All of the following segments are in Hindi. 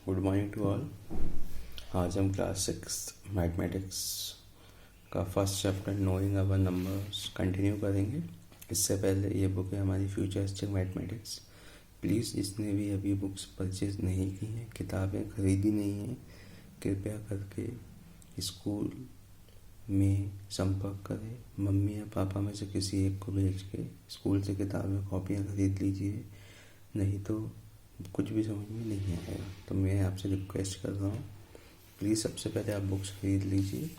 Good morning to all. आज हम क्लास 6 मैथमेटिक्स का first chapter knowing our numbers continue करेंगे। इससे पहले ये बुक है हमारी फ्यूचरिस्टिक मैथमेटिक्स। प्लीज़ जिसने भी अभी बुक्स परचेज नहीं की हैं, किताबें खरीदी नहीं हैं, कृपया करके स्कूल में संपर्क करें। मम्मी या पापा में से किसी एक को भेज के स्कूल से किताबें कॉपियाँ खरीद लीजिए, नहीं तो कुछ भी समझ में नहीं आएगा। तो मैं आपसे रिक्वेस्ट कर रहा हूँ, प्लीज़ सबसे पहले आप बुक्स खरीद लीजिए,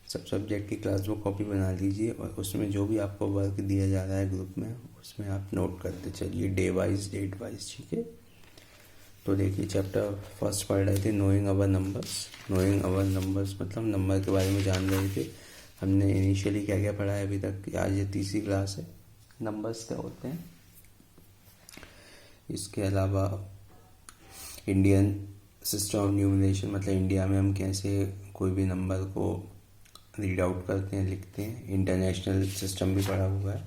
सब सब्जेक्ट की क्लास बुक कॉपी बना लीजिए और उसमें जो भी आपको वर्क दिया जा रहा है ग्रुप में, उसमें आप नोट करते चलिए डे वाइज डेट वाइज, ठीक है। तो देखिए, चैप्टर फर्स्ट पढ़ रहे थे knowing our numbers. Knowing our numbers मतलब नंबर के बारे में जान रहे थे। हमने इनिशियली क्या क्या पढ़ा है अभी तक, आज ये तीसरी क्लास है। नंबर्स क्या होते हैं, इसके अलावा इंडियन सिस्टम ऑफ न्यूमरेशन मतलब इंडिया में हम कैसे कोई भी नंबर को रीड आउट करते हैं, लिखते हैं। इंटरनेशनल सिस्टम भी पढ़ा हुआ है।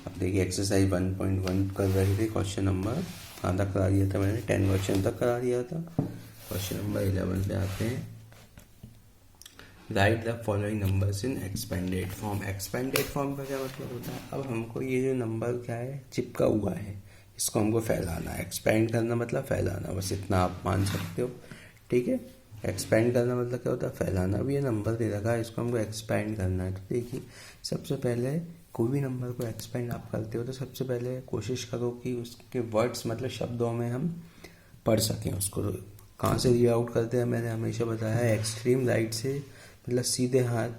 अब देखिए, एक्सरसाइज 1.1 कर रहे थे। क्वेश्चन नंबर आधा करा दिया था मैंने, 10 क्वेश्चन तक करा दिया था। क्वेश्चन नंबर 11 पे आते हैं। Right the following numbers in expanded form. Expanded form का क्या मतलब होता है, अब हमको ये जो नंबर क्या है चिपका हुआ है, इसको हमको फैलाना है। एक्सपेंड करना मतलब फैलाना, बस इतना आप मान सकते हो, ठीक है। एक्सपेंड करना मतलब क्या होता है, फैलाना। अब ये नंबर दे रखा है, इसको हमको एक्सपेंड करना है। तो देखिए, सबसे पहले कोई भी नंबर को एक्सपेंड आप करते हो तो सबसे पहले कोशिश करो कि उसके वर्ड्स मतलब शब्दों में हम पढ़ सकें उसको। तो कहाँ से रीड आउट करते हैं, मैंने हमेशा बताया है, एक्सट्रीम राइट से मतलब सीधे हाथ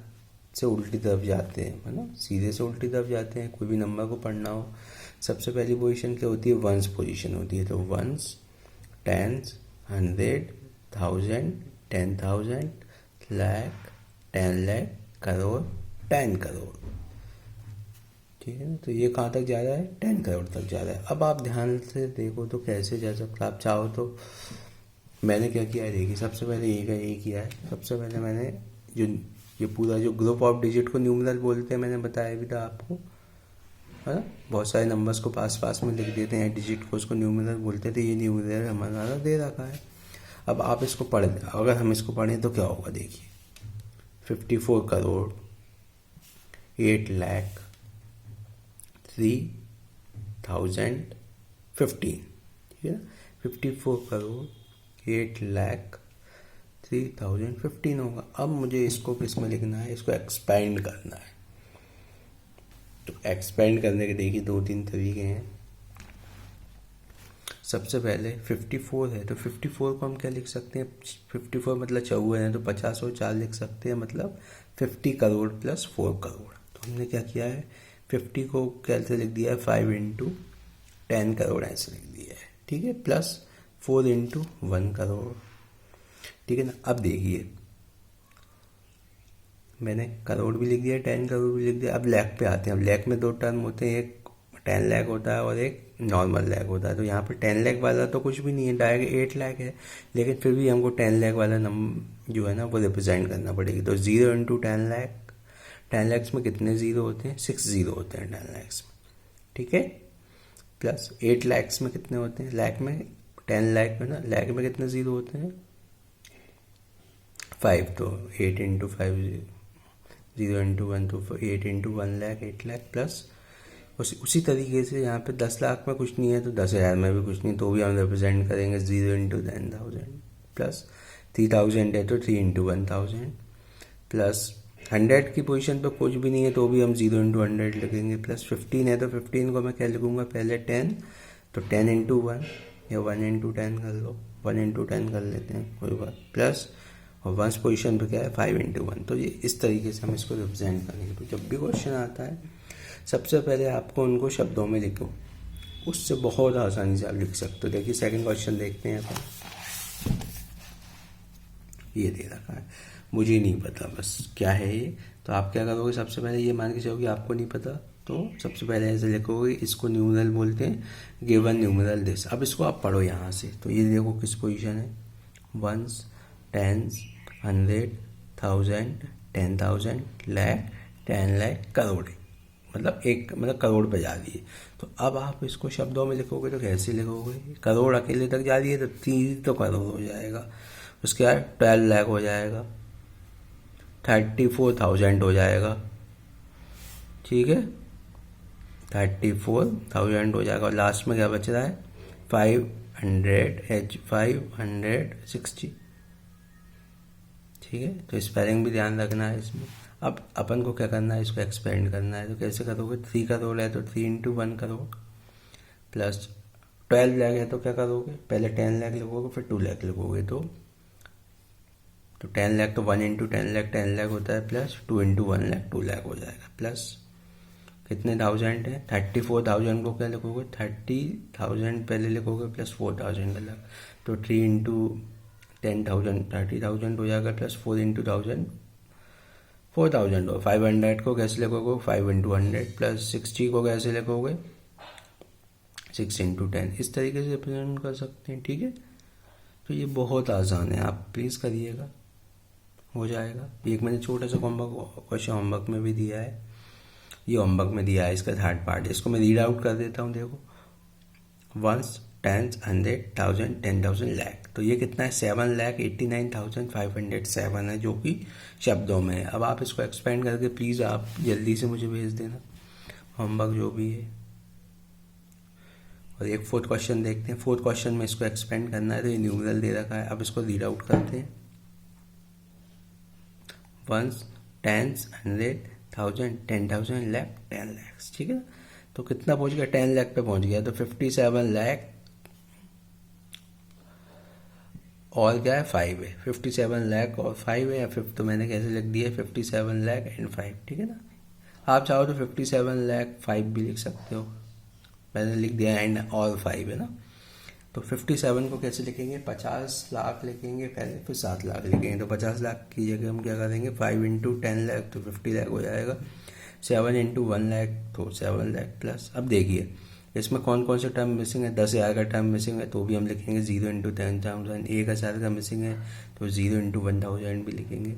से उल्टी तरफ जाते हैं, है ना, सीधे से उल्टी तरफ जाते हैं। कोई भी नंबर को पढ़ना हो, सबसे पहली पोजीशन क्या होती है, वंस पोजीशन होती है। तो वंस, टेंस, 100, 1000, 10,000, लाख, 10 लाख, करोड़, 10 करोड़, ठीक है ना। तो ये कहाँ तक जा रहा है, 10 करोड़ तक जा रहा है। अब आप ध्यान से देखो तो कैसे जा सकता, आप चाहो तो मैंने क्या किया है, देखिए सबसे पहले ये किया है। सबसे पहले मैंने जो ये पूरा जो ग्रुप ऑफ डिजिट को न्यूमरल बोलते हैं, मैंने बताया भी था आपको, है ना। बहुत सारे नंबर्स को पास पास में लिख देते हैं डिजिट को, उसको न्यूमरल बोलते थे। ये न्यूमरल हमारा दे रखा है। अब आप इसको पढ़, अगर हम इसको पढ़ें तो क्या होगा, देखिए 54 करोड़ 8 लाख 3,015, ठीक है। 54 करोड़ 8 लाख 3,015 होगा। अब मुझे इसको किस में लिखना है, इसको एक्सपेंड करना है। तो एक्सपेंड करने के देखिए 2-3 तरीके हैं। सबसे पहले 54 है तो 54 को हम क्या लिख सकते हैं, 54 मतलब 54 है तो 50 और 4 लिख सकते हैं, मतलब 50 करोड़ प्लस 4 करोड़। तो हमने क्या किया है, 50 को कैसे लिख दिया है, 5 इंटू 10 करोड़ ऐसे लिख दिया है, ठीक है, प्लस 4 इंटू 1 करोड़, ठीक है ना। अब देखिए, मैंने करोड़ भी लिख दिया, 10 करोड़ भी लिख दिया। अब लैख पे आते हैं। अब लैख में 2 टर्म होते हैं, एक 10 लाख होता है और एक नॉर्मल लाख होता है। तो यहाँ पर 10 लाख वाला तो कुछ भी नहीं है, डायरेक्ट 8 लाख है, लेकिन फिर भी हमको 10 लाख वाला नंबर जो है ना वो रिप्रेजेंट करना पड़ेगी। तो 0 इंटू 10 लाख, 10 लैक्स में कितने ज़ीरो होते हैं, 6 ज़ीरो होते हैं 10 लैक्स में, ठीक है। प्लस 8 लैक्स में कितने होते हैं, लाख में 10 लाख में ना, लाख में कितने ज़ीरो होते हैं, 5। तो 8 इंटू 5 0 इंटू 1 तो 8 इंटू 1 लाख 8 लाख, प्लस उसी तरीके से यहाँ पे 10 लाख में कुछ नहीं है तो 10,000 में भी कुछ नहीं, तो भी हम रिप्रेजेंट करेंगे 0 इंटू 10,000, प्लस 3,000 है तो 3 इंटू 1,000, प्लस 100 की पोजीशन पे कुछ भी नहीं है तो भी हम 0 इंटू 100 लिखेंगे, प्लस 15 है तो 15 को मैं क्या लिखूंगा, पहले 10 तो 10 इंटू 1 या 1 इंटू 10 कर लो, 1 इंटू 10 कर लेते हैं, कोई बात, प्लस और वंस पोजीशन पे क्या है 5 इंटू 1। तो ये इस तरीके से हम इसको रिप्रेजेंट करेंगे। तो जब भी क्वेश्चन आता है सबसे पहले आपको उनको शब्दों में लिखो, उससे बहुत आसानी से आप लिख सकते हो। देखिए सेकंड क्वेश्चन देखते हैं अपन। ये दे रखा है, मुझे नहीं पता बस क्या है ये। तो आप क्या करोगे, सबसे पहले ये मान के चलो कि आपको नहीं पता, तो सबसे पहले ऐसे लिखोगे, इसको न्यूमरल बोलते हैं, गिवन न्यूमरल दिस। अब इसको आप पढ़ो यहाँ से। तो ये देखो किस पोजीशन है, वंस, टेंस, 100, 1000, 10,000, लाख, 10 लाख, करोड़, मतलब एक मतलब करोड़ पे जा रही है। तो अब आप इसको शब्दों में लिखोगे तो कैसे लिखोगे, करोड़ अकेले तक जा रही है तो 3 तो करोड़ हो जाएगा, उसके बाद 12 लाख हो जाएगा, 34,000 हो जाएगा, ठीक है, 34,000 हो जाएगा, और लास्ट में क्या बच रहा है 560, ठीक है। तो स्पेलिंग भी ध्यान रखना है इसमें। अब अपन को क्या करना है, इसको एक्सपेंड करना है, तो कैसे करोगे, 3 करोड़ है तो 3 × 1 करोड़, प्लस 12 लाख है तो क्या करोगे, पहले 10 लाख लिखोगे फिर 2 लाख लिखोगे, तो 10 लाख तो 1 × 10 लाख 10 लाख होता है, प्लस 2 × 1 लाख 2 लाख हो जाएगा, प्लस कितने थाउजेंड है, 34,000 को क्या लिखोगे, 30,000 पहले लिखोगे प्लस 4,000 अलग, तो 3 × 10,000 30,000 हो जाएगा, प्लस 4 × 1,000 4,000 हो। 500 को कैसे लिखोगे, 5 × 100, प्लस 60 को कैसे लिखोगे, 6 × 10, इस तरीके से रिप्रेजेंट कर सकते हैं, ठीक है। तो ये बहुत आसान है, आप प्लीज़ करिएगा, हो जाएगा। एक मैंने छोटा सा होमवर्क क्वेश्चन होमवर्क में भी दिया है, ये होमवर्क में दिया है, इसका 3rd पार्ट है, इसको मैं रीड आउट कर देता हूँ, देखो, 1 10 100 1000 10,000 लाख, तो ये कितना है 7,89,507 है, जो कि शब्दों में है। अब आप इसको एक्सपेंड करके प्लीज़ आप जल्दी से मुझे भेज देना होमवर्क जो भी है। और एक 4th क्वेश्चन देखते हैं, 4th क्वेश्चन में इसको एक्सपेंड करना है, तो ये न्यूमरल दे रखा है, अब इसको रीड आउट करते हैं, 1 10 100 1000 10,000 लाख 10 लाख, ठीक है। तो कितना पहुंच गया, 10 लाख पे पहुंच गया, तो 57 लाख और क्या है 5 है, 57 लाख और 5 है, या 5 तो मैंने कैसे लिख दिया 57 लाख एंड 5, ठीक है ना। आप चाहो तो 57 लाख 5 भी लिख सकते हो, मैंने लिख दिया एंड और 5 है ना। तो 57 को कैसे लिखेंगे, 50 लाख लिखेंगे पहले, फिर 7 लाख लिखेंगे, तो 50 लाख की जगह हम क्या करेंगे 5 × 10 लाख तो 50 लाख हो जाएगा, 7 × 1 लाख तो 7 लाख, प्लस अब देखिए इसमें कौन कौन से टर्म मिसिंग है, 10,000 का टर्म मिसिंग है तो भी हम लिखेंगे 0 × 10,000, 1,000 का मिसिंग है तो 0 × 1,000 भी लिखेंगे,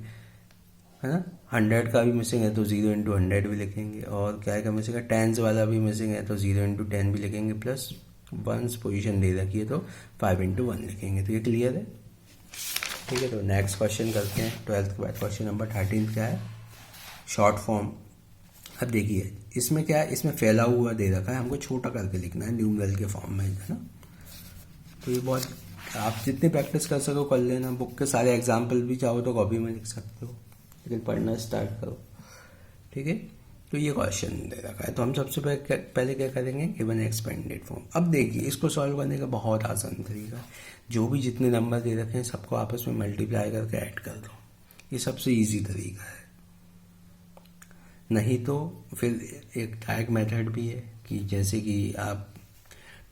है ना, 100 का भी मिसिंग है तो 0 × 100 भी लिखेंगे, और क्या का मिसिंग है, टेंस वाला भी मिसिंग है तो 0 × 10 भी लिखेंगे, प्लस वंस पोजीशन दे रखी है तो 5 × 1 लिखेंगे। तो ये क्लियर है, ठीक है। तो नेक्स्ट क्वेश्चन करते हैं 12th के बाद, क्वेश्चन नंबर 13 क्या है, शॉर्ट फॉर्म। अब देखिए इसमें क्या है, इसमें फैला हुआ दे रखा है, हमको छोटा करके लिखना है न्यूमरल के फॉर्म में, है ना। तो ये बहुत, आप जितनी प्रैक्टिस कर सको कर लेना, बुक के सारे एग्जाम्पल भी चाहो तो कॉपी में लिख सकते हो, लेकिन पढ़ना स्टार्ट करो, ठीक है। तो ये क्वेश्चन दे रखा है, तो हम सबसे पहले क्या करेंगे, गिवन एक्सपेंडेड फॉर्म। अब देखिए इसको सॉल्व करने का बहुत आसान तरीका है, जो भी जितने नंबर दे रखे हैं सबको आपस में मल्टीप्लाई करके ऐड कर दो, ये सबसे इजी तरीका है। नहीं तो फिर एक डायरेक्ट मेथड भी है कि जैसे कि आप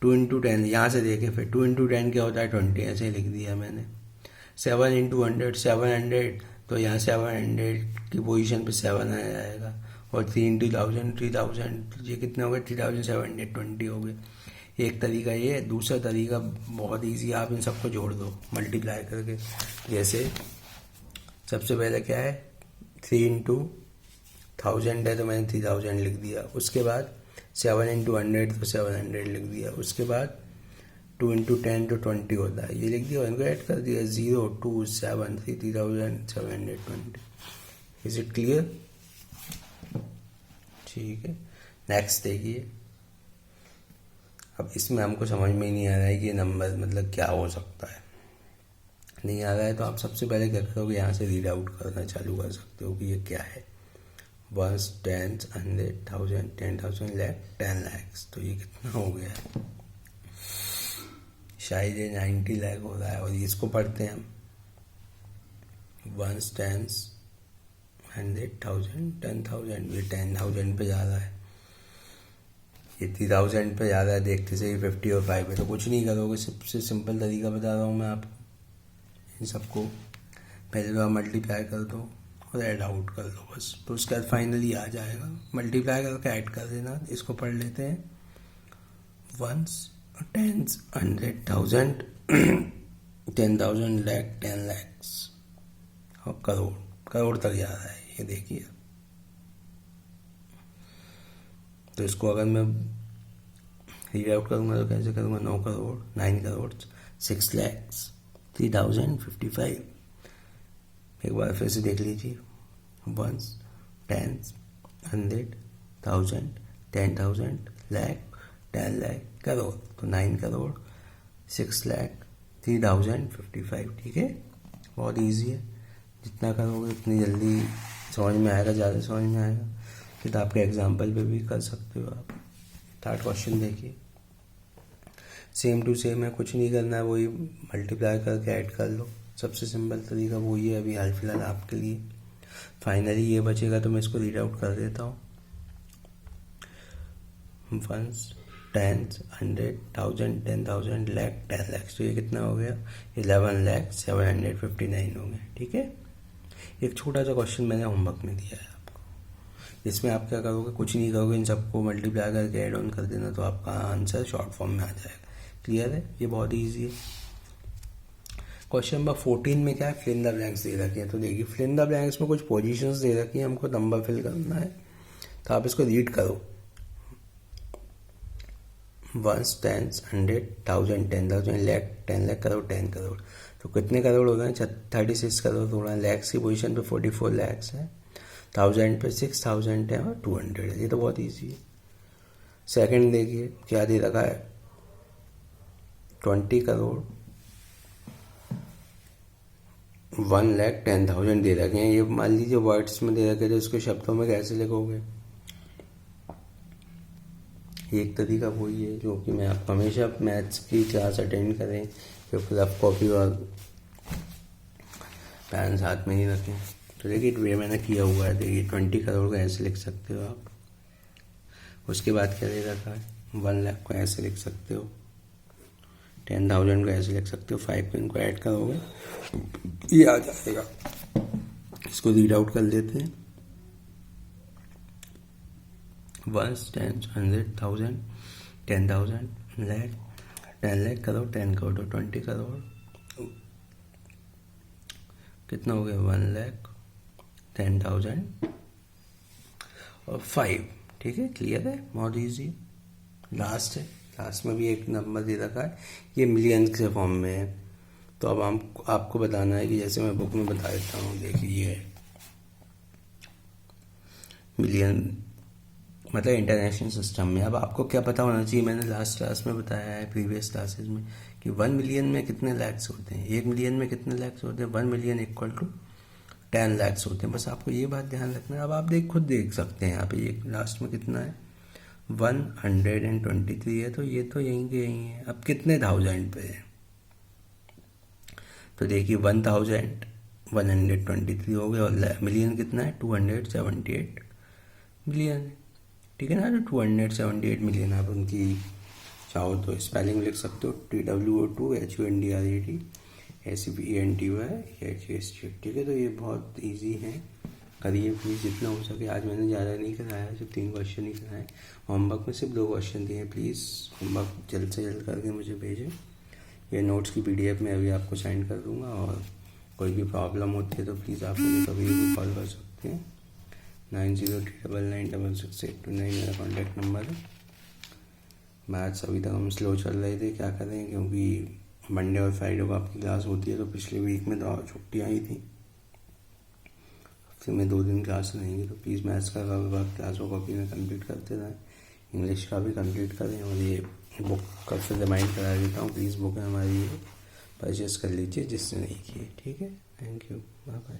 2 × 10 यहाँ से देखें, फिर 2 × 10 क्या होता है 20, ऐसे लिख दिया मैंने। 7 × 100 700, तो यहाँ 700 की पोजीशन पे 7 आ जाएगा, और 3 × 1000 3000, ये कितने हो गए 3720 हो गए। एक तरीका ये है, दूसरा तरीका बहुत ईजी, आप इन सबको जोड़ दो मल्टीप्लाई करके। जैसे सबसे पहले क्या है 3 × 1000 है तो मैंने 3000 लिख दिया, उसके बाद 7 × 100 तो 700 लिख दिया, उसके बाद 2 × 10 तो 20 होता है, ये लिख दिया, इनको ऐड कर दिया 0 2 7 3720। इज इट क्लियर, ठीक है। नेक्स्ट देखिए, अब इसमें हमको समझ में ही नहीं आ रहा है कि ये नंबर मतलब क्या हो सकता है, नहीं आ रहा है तो आप सबसे पहले क्या करोगे, यहाँ से रीड आउट करना चालू कर सकते हो कि ये क्या है, 1 10 100 1000 10,000 लाख 10 लाख, तो ये कितना हो गया, शायद ये 90 लाख हो रहा है। और इसको पढ़ते हैं हम 1 10 100 1000 10,000, ये 10,000 पे जा रहा है, ये 3,000 पे जा रहा है, देखते से 50 और 5 है, तो कुछ नहीं करोगे, सबसे सिंपल तरीका बता रहा हूँ मैं आपको, इन सबको पहले तो आप मल्टीप्लाई कर दो और ऐड आउट कर लो बस, तो उसके बाद फाइनली आ जाएगा, मल्टीप्लाई करके ऐड कर देना। इसको पढ़ लेते हैं 1 10 100 1000 10,000 लाख 10 लाख और करोड़ तक जा रहा है, ये देखिए तो इसको अगर मैं रीड आउट करूँगा तो कैसे करूँगा, 9 करोड़, 9 करोड़ 6 lakhs 3055। एक बार फिर से देख लीजिए, 1s, 10s, 100, 1000, 10,000, lakh, 10 lakh, crore. तो 9 करोड़ 6 लाख 3055। ठीक है, बहुत ईजी है। जितना करोगे उतनी जल्दी समझ में आएगा, ज़्यादा समझ में आएगा। फिर तो आपके एग्जाम्पल पे भी कर सकते हो आप। थर्ड क्वेश्चन देखिए, सेम टू सेम है, कुछ नहीं करना है, वही मल्टीप्लाई करके ऐड कर लो। सबसे सिंपल तरीका वही है अभी हाल फिलहाल आपके लिए। फाइनली ये बचेगा तो मैं इसको रीड आउट कर देता हूँ। 1s, 10s, 100, 1000, 10,000, lakh, 10 lakhs। तो ये कितना हो गया, 11,759 हो गया। ठीक है, एक छोटा सा क्वेश्चन मैंने होमवर्क में दिया है आपको, जिसमें आप क्या करोगे, कुछ नहीं करोगे, इन सबको मल्टीप्लाई करके ऐड ऑन कर देना, तो आपका आंसर शॉर्ट फॉर्म में आ जाएगा। क्लियर है, ये बहुत ईजी है। क्वेश्चन नंबर 14 में क्या है, फिल इन द ब्लैंक्स दे रखे हैं। तो देखिए, फिल इन द ब्लैंक्स में कुछ पोजीशंस दे रखी है, हमको नंबर फिल करना है। तो आप इसको रीड करो, 1s, 10s, 100, 1000, 10,000, lakh, 10 lakh, crore, 10 crore. तो कितने करोड़ हो गए, 36 करोड़ हो रहा है। लैक्स की पोजीशन पे 44 लैक्स है, 1000 पे 6000 है और 200 है। ये तो बहुत ईजी है। सेकंड देखिए क्या दे रखा है, 20 करोड़ 1,10,000 दे रखे हैं। ये मान लीजिए वर्ड्स में दे रखे, तो इसको शब्दों में कैसे लिखोगे। एक तरीका वही है जो कि मैं आपको हमेशा मैथ्स की क्लास अटेंड करें, फिर आप कॉपी और पेन साथ में ही रखें। तो देखिए ये मैंने किया हुआ है। देखिए 20 करोड़ को ऐसे लिख सकते हो आप। उसके बाद क्या दे रखा है, 1 लाख को ऐसे लिख सकते हो, 10,000 को ऐसे लिख सकते हो। 5 को इनको ऐड करोगे ये आ जाएगा। इसको रीड आउट कर लेते हैं, 1s, 10s, 100, 1000, 10,000, lakh, 10 lakh, crore, 10 crore. तो 20 करोड़ कितना हो गया, 1 लाख 10,000 और 5। ठीक है, क्लियर है, बहुत ईजी। लास्ट है, लास्ट में भी एक नंबर दे रखा है, ये मिलियन के फॉर्म में है। तो अब आपको बताना है कि जैसे मैं बुक में बता देता हूँ। देखिए ये मिलियन मतलब इंटरनेशनल सिस्टम में। अब आपको क्या पता होना चाहिए, मैंने लास्ट क्लास में बताया है, प्रीवियस क्लासेस में, कि 1 मिलियन में कितने लैक्स होते हैं, 1 मिलियन में कितने लैक्स होते हैं। 1 मिलियन इक्वल टू 10 लैक्स होते हैं। बस आपको ये बात ध्यान रखना है। अब आप खुद देख सकते हैं यहाँ पे ये लास्ट में कितना है, 123 है। तो ये तो यहीं के यहीं है। अब कितने 1000 पे है, तो देखिए 1123 हो गया, और मिलियन कितना है, 278 मिलियन है। ठीक है ना, तो 278 मिलियन। आप उनकी चाहो तो स्पेलिंग लिख सकते हो, TWO2HUNDRAT SPENTY ठीक है। तो ये बहुत इजी है, करिए प्लीज़ जितना हो सके। आज मैंने ज़्यादा नहीं कराया, सिर्फ 3 क्वेश्चन ही कराए। होमवर्क में सिर्फ 2 क्वेश्चन दिए। प्लीज़ होमवर्क जल्द से जल्द करके मुझे भेजें। ये नोट्स की PDF में अभी आपको सेंड कर दूँगा, और कोई भी प्रॉब्लम होती है तो प्लीज़ आप मुझे कभी भी कॉल कर सकते हैं। 9039966829 मेरा कॉन्टैक्ट नंबर है। मैथ्स अभी तक हम स्लो चल रहे थे, क्या करें, क्योंकि मंडे और फ्राइडे को आपकी क्लास होती है। तो पिछले वीक में तो छुट्टियाँ ही थी, हफ्ते में 2 दिन क्लास रहेंगी। तो प्लीज़ मैथ्स का क्लास को कॉपी में कंप्लीट करते रहें, इंग्लिश का भी कंप्लीट करें। और ये बुक कब से रिमाइंड करा देता हूँ, प्लीज़ बुक है हमारी, परचेस कर लीजिए जिससे नहीं की। ठीक है, थैंक यू, बाय बाय।